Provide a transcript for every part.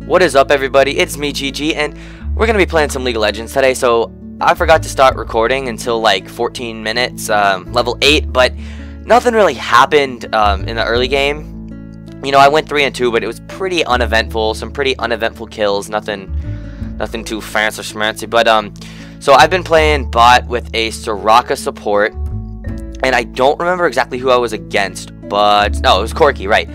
What is up, everybody? It's me, GG, and we're gonna be playing some League of Legends today. So I forgot to start recording until like 14 minutes, level 8, but nothing really happened in the early game. You know, I went 3 and 2, but it was pretty uneventful. Some pretty uneventful kills. Nothing too fancy or schmancy. But so I've been playing bot with a Soraka support, and I don't remember exactly who I was against, but no, it was Corki, right?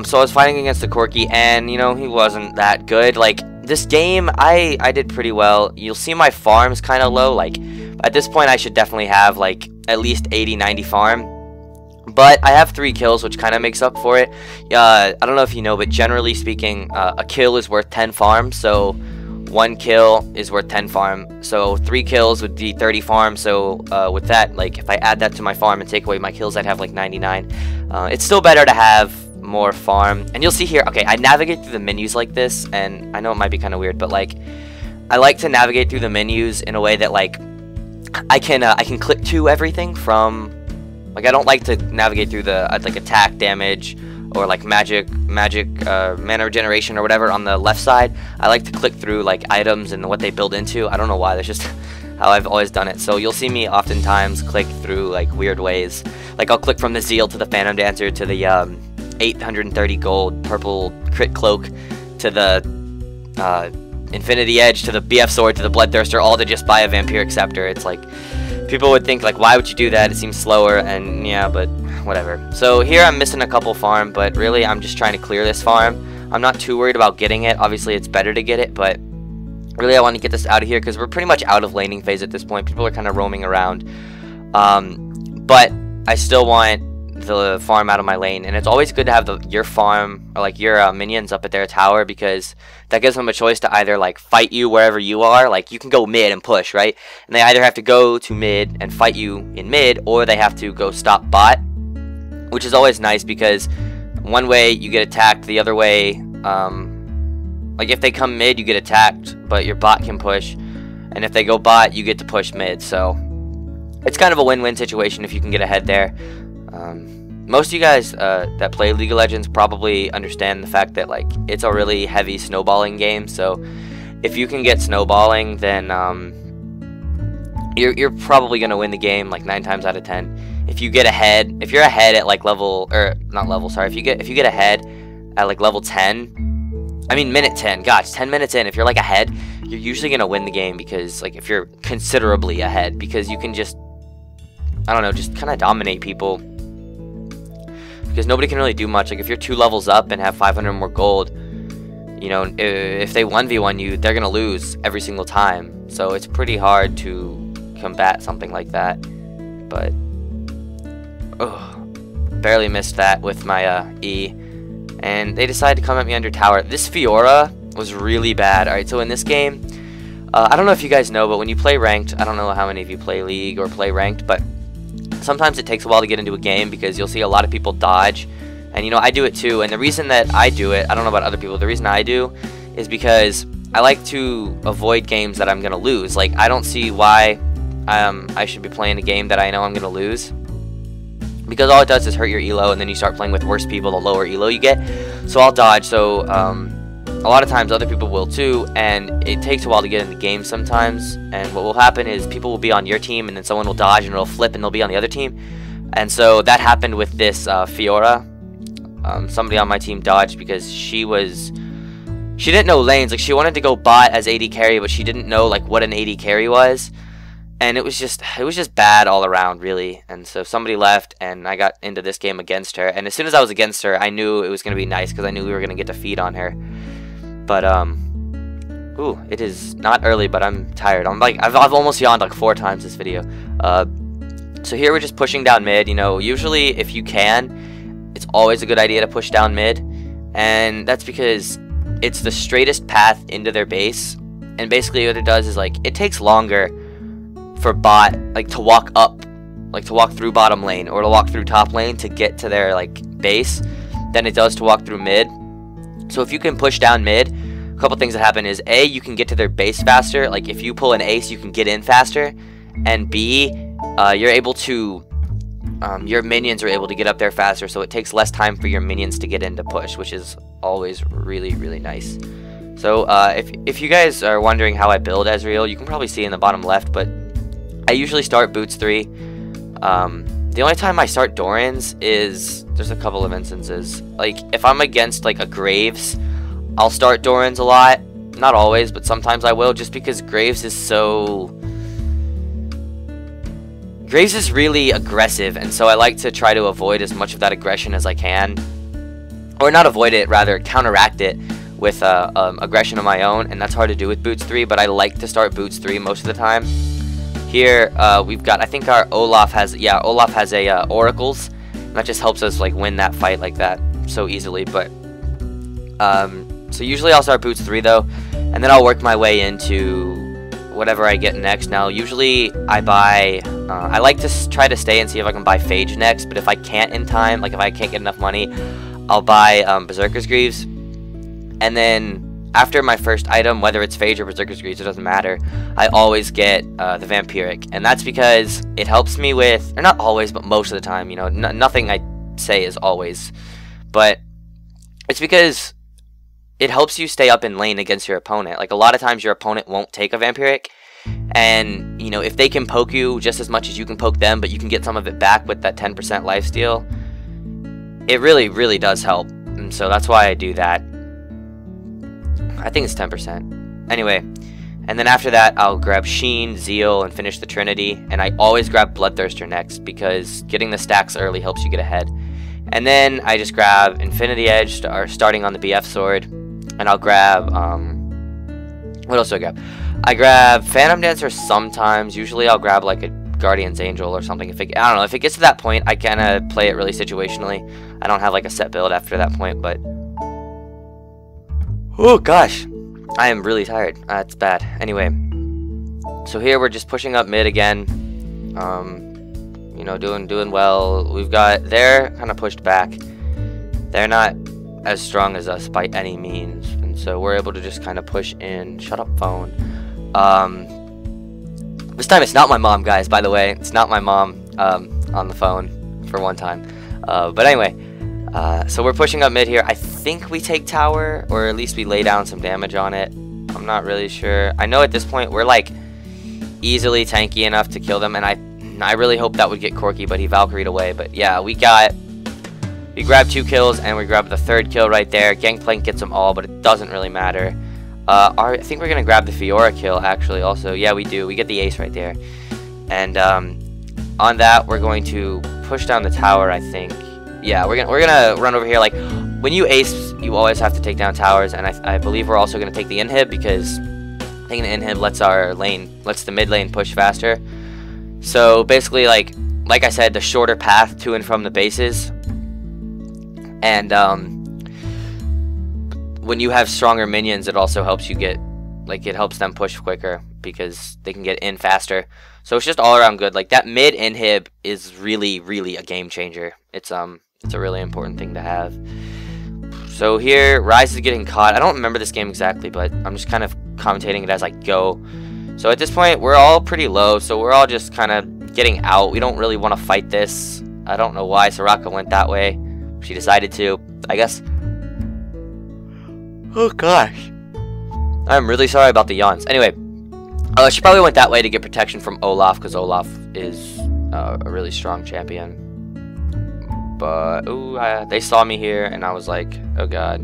So I was fighting against the Corki, and you know, he wasn't that good. Like this game, I did pretty well. You'll see my farm's kind of low. Like at this point, I should definitely have like at least 80-90 farm. But I have 3 kills, which kind of makes up for it. I don't know if you know, but generally speaking, a kill is worth 10 farm. So 1 kill is worth 10 farm. So 3 kills would be 30 farm. So with that, like if I add that to my farm and take away my kills, I'd have like 99. It's still better to have more farm. And you'll see here, okay, I navigate through the menus like this, and I know it might be kind of weird, but like I like to navigate through the menus in a way that like I can click to everything from. Like, I don't like to navigate through the, like, attack damage or, like, magic, mana regeneration or whatever on the left side. I like to click through, like, items and what they build into. I don't know why. That's just how I've always done it. So you'll see me oftentimes click through, like, weird ways. Like, I'll click from the Zeal to the Phantom Dancer to the 830 gold purple crit cloak to the Infinity Edge to the BF Sword to the Bloodthirster, all to just buy a Vampiric Scepter. It's like, people would think like, why would you do that? It seems slower, and yeah, but whatever. So here I'm missing a couple farm, but really I'm just trying to clear this farm. I'm not too worried about getting it. Obviously it's better to get it, but really I want to get this out of here because we're pretty much out of laning phase at this point. People are kind of roaming around, but I still want the farm out of my lane, and it's always good to have your farm or like your minions up at their tower, because that gives them a choice to either like fight you wherever you are. Like you can go mid and push, right? And they either have to go to mid and fight you in mid, or they have to go stop bot, which is always nice because one way you get attacked, the other way, like if they come mid you get attacked, but your bot can push, and if they go bot you get to push mid. So it's kind of a win-win situation if you can get ahead there. Most of you guys that play League of Legends probably understand the fact that like it's a really heavy snowballing game. So if you can get snowballing, then you're probably gonna win the game like 9 times out of 10. If you get ahead, if you're ahead at like level, or not level, sorry, if you get ahead at like level 10, I mean minute 10, gosh, 10 minutes in, if you're like ahead, you're usually gonna win the game, because like if you're considerably ahead, because you can just, I don't know, just kind of dominate people. Because nobody can really do much. Like if you're 2 levels up and have 500 more gold, you know, if they 1v1 you, they're gonna lose every single time. So it's pretty hard to combat something like that. But barely missed that with my E, and they decided to come at me under tower. This Fiora was really bad. All right, so in this game, I don't know if you guys know, but when you play ranked, I don't know how many of you play League or play ranked, but sometimes it takes a while to get into a game because you'll see a lot of people dodge, and you know, I do it too. And the reason that I do it, I don't know about other people, the reason I do is because I like to avoid games that I'm gonna lose. Like I don't see why I should be playing a game that I know I'm gonna lose, because all it does is hurt your elo, and then you start playing with worse people the lower elo you get. So I'll dodge. So a lot of times other people will too, and it takes a while to get in the game sometimes. And what will happen is people will be on your team, and then someone will dodge and it'll flip and they'll be on the other team. And so that happened with this Fiora. Somebody on my team dodged because she didn't know lanes. Like she wanted to go bot as AD carry, but she didn't know like what an AD carry was, and it was just bad all around, really. And so somebody left, and I got into this game against her, and as soon as I was against her, I knew it was going to be nice because I knew we were going to get to feed on her. But ooh, it is not early, but I'm tired. I've almost yawned like 4 times this video. So here we're just pushing down mid. You know, usually if you can, it's always a good idea to push down mid, and that's because it's the straightest path into their base. And basically what it does is like it takes longer for bot like to walk up, like to walk through bottom lane or to walk through top lane to get to their like base than it does to walk through mid. So if you can push down mid, a couple things that happen is A, you can get to their base faster. Like if you pull an ace, you can get in faster, and B, you're able to your minions are able to get up there faster, so it takes less time for your minions to get in to push, which is always really, really nice. So if you guys are wondering how I build Ezreal, you can probably see in the bottom left, but I usually start boots 3. The only time I start Doran's is, there's a couple of instances. Like, if I'm against, like, a Graves, I'll start Doran's a lot. Not always, but sometimes I will, just because Graves is really aggressive, and so I like to try to avoid as much of that aggression as I can. Or not avoid it, rather counteract it with aggression of my own, and that's hard to do with boots 3, but I like to start boots 3 most of the time. Here, we've got, I think our Olaf has a Oracles, and that just helps us, like, win that fight like that so easily, but, so usually I'll start boots 3, though, and then I'll work my way into whatever I get next. Now, usually I buy, I like to try to stay and see if I can buy Phage next, but if I can't in time, like, if I can't get enough money, I'll buy, Berserker's Greaves, and then after my first item, whether it's Phage or Berserker's Greaves, it doesn't matter, I always get the Vampiric, and that's because it helps me with, or not always, but most of the time, you know, nothing I say is always, but it's because it helps you stay up in lane against your opponent. Like, a lot of times your opponent won't take a Vampiric, and, you know, if they can poke you just as much as you can poke them, but you can get some of it back with that 10% lifesteal, it really, really does help, and so that's why I do that. I think it's 10%. Anyway, and then after that, I'll grab Sheen, Zeal, and finish the Trinity. And I always grab Bloodthirster next, because getting the stacks early helps you get ahead. And then I just grab Infinity Edge, starting on the BF sword. And I'll grab, what else do I grab? I grab Phantom Dancer sometimes. Usually I'll grab like a Guardian's Angel or something. I don't know, if it gets to that point, I kind of play it really situationally. I don't have like a set build after that point, but... oh gosh, I am really tired. That's bad. Anyway, so here we're just pushing up mid again. You know, doing well. We've got, they're kind of pushed back. They're not as strong as us by any means, and so we're able to just kind of push in. Shut up, phone. This time it's not my mom, guys. By the way, it's not my mom on the phone for one time. But anyway. So we're pushing up mid here. I think we take tower, or at least we lay down some damage on it. I'm not really sure. I know at this point we're like easily tanky enough to kill them, and I really hope that would get Corky, but he Valkyrie'd away. But yeah, we grabbed 2 kills, and we grabbed the 3rd kill right there. Gangplank gets them all, but it doesn't really matter. I think we're gonna grab the Fiora kill actually. Also, yeah, we do. We get the ace right there, and on that we're going to push down the tower, I think. Yeah, we're gonna run over here. Like, when you ace, you always have to take down towers, and I believe we're also gonna take the inhib, because taking the inhib lets the mid lane push faster. So basically, like I said, the shorter path to and from the bases, and when you have stronger minions, it also helps you get, like, it helps them push quicker because they can get in faster. So it's just all around good. Like, that mid inhib is really, really a game changer. It's a really important thing to have. So here, Ryze is getting caught. I don't remember this game exactly, but I'm just kind of commentating it as I go. So at this point, we're all pretty low, so we're all just kind of getting out. We don't really want to fight this. I don't know why Soraka went that way. She decided to, I guess. Oh gosh. I'm really sorry about the yawns. Anyway, she probably went that way to get protection from Olaf, because Olaf is a really strong champion. But, ooh, they saw me here, and I was like, oh god.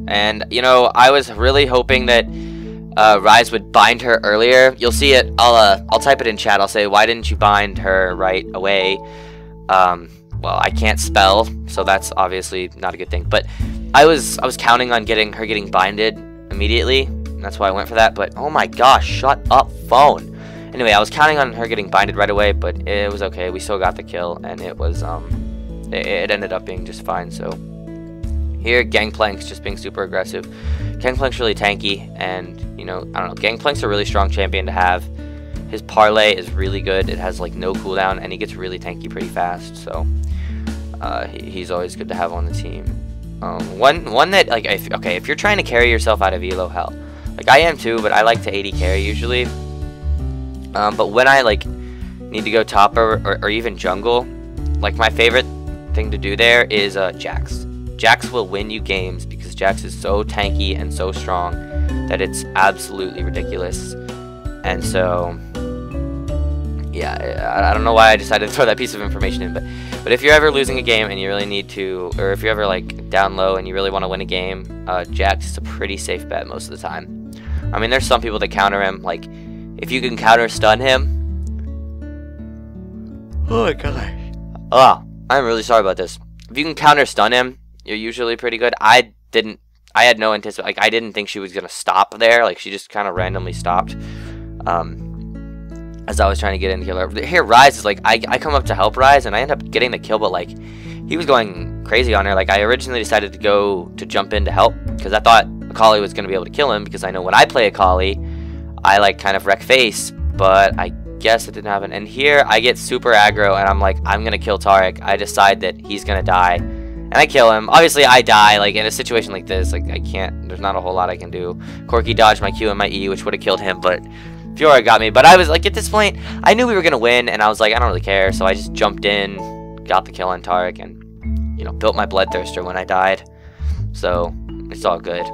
And, you know, I was really hoping that Ryze would bind her earlier. You'll see it. I'll type it in chat. I'll say, why didn't you bind her right away? Well, I can't spell, so that's obviously not a good thing. But I was counting on her getting binded immediately. And that's why I went for that. But, oh my gosh, shut up, phone. Anyway, I was counting on her getting binded right away, but it was okay. We still got the kill, and it was, it ended up being just fine. So here, Gangplank's just being super aggressive. Gangplank's really tanky, and, you know, I don't know, Gangplank's a really strong champion to have. His parlay is really good. It has, like, no cooldown, and he gets really tanky pretty fast, so he's always good to have on the team. One that, like, if you're trying to carry yourself out of elo, hell, like, I am too, but I like to AD carry usually. But when I, like, need to go top or even jungle, like, my favorite thing to do there is Jax. Jax will win you games because Jax is so tanky and so strong. that it's absolutely ridiculous. And so, yeah, I don't know why I decided to throw that piece of information in, but if you're ever losing a game and you really need to, or if you're ever like down low and you really want to win a game, Jax is a pretty safe bet most of the time. I mean, there's some people that counter him, like if you can counter stun him. Oh my gosh. Oh, I'm really sorry about this. If you can counter stun him, you're usually pretty good. I had no anticipation. Like, I didn't think she was gonna stop there. Like, she just kind of randomly stopped. As I was trying to get in to kill her. Here, Ryze is like, I come up to help Ryze, and I end up getting the kill, but like, he was going crazy on her. Like, I originally decided to jump in to help, because I thought Akali was gonna be able to kill him, because I know when I play Akali, I like kind of wreck face, but I guess it didn't happen. And here, I get super aggro, and I'm like, I'm gonna kill Taric. I decide that he's gonna die, and I kill him. Obviously, I die. Like, in a situation like this, like, I can't, there's not a whole lot I can do. Corki dodged my Q and my E, which would have killed him, but Fiora got me. But I was like, at this point, I knew we were gonna win, and I was like, I don't really care, so I just jumped in, got the kill on Taric, and, you know, built my Bloodthirster when I died. So, it's all good.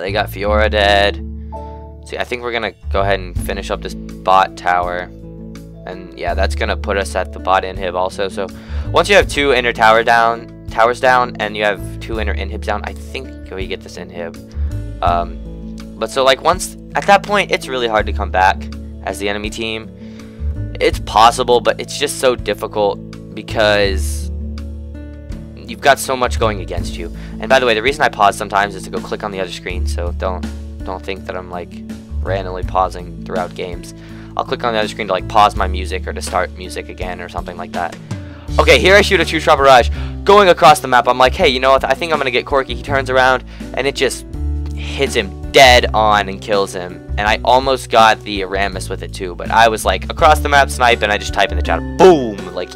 They got Fiora dead. See, I think we're gonna go ahead and finish up this bot tower. And yeah, that's gonna put us at the bot inhib also. So once you have two inner towers down, and you have two inner inhibs down, I think we get this inhib. But so like once at that point, it's really hard to come back as the enemy team. It's possible, but it's just so difficult because you've got so much going against you. And by the way, the reason I pause sometimes is to go click on the other screen, so don't think that I'm like randomly pausing throughout games. I'll click on the other screen to like pause my music or to start music again or something like that. Okay, here I shoot a two-shot barrage going across the map. I'm like, hey, you know what? I think I'm gonna get Corki. He turns around and it just hits him dead on and kills him. And I almost got the Aramis with it too, but I was like across the map snipe, and I just type in the chat, boom! Like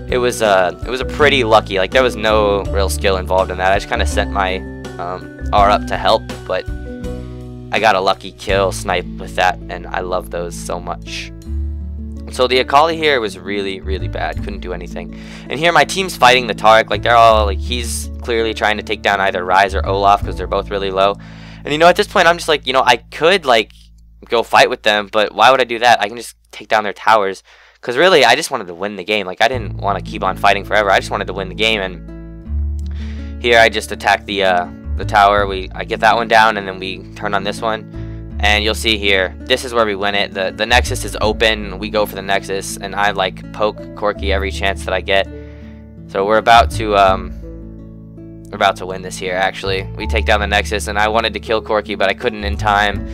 it was a pretty lucky. Like there was no real skill involved in that. I just kind of sent my R up to help, but I got a lucky kill snipe with that, and I love those so much. So the Akali here was really, really bad. Couldn't do anything. And here my team's fighting the Taric. Like they're all like, he's clearly trying to take down either Ryze or Olaf because they're both really low. And you know, at this point I'm just like, you know, I could like go fight with them, but why would I do that? I can just take down their towers. Because really, I just wanted to win the game. Like I didn't want to keep on fighting forever. I just wanted to win the game. And here I just attacked the tower. I get that one down, and then we turn on this one, and you'll see here, this is where we win it. The Nexus is open, we go for the Nexus, and I like poke Corki every chance that I get. So we're about to win this here. Actually, we take down the Nexus, and I wanted to kill Corki, but I couldn't in time.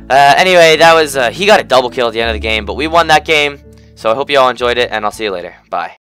Anyway, that was he got a double kill at the end of the game, but we won that game. So I hope you all enjoyed it, and I'll see you later. Bye.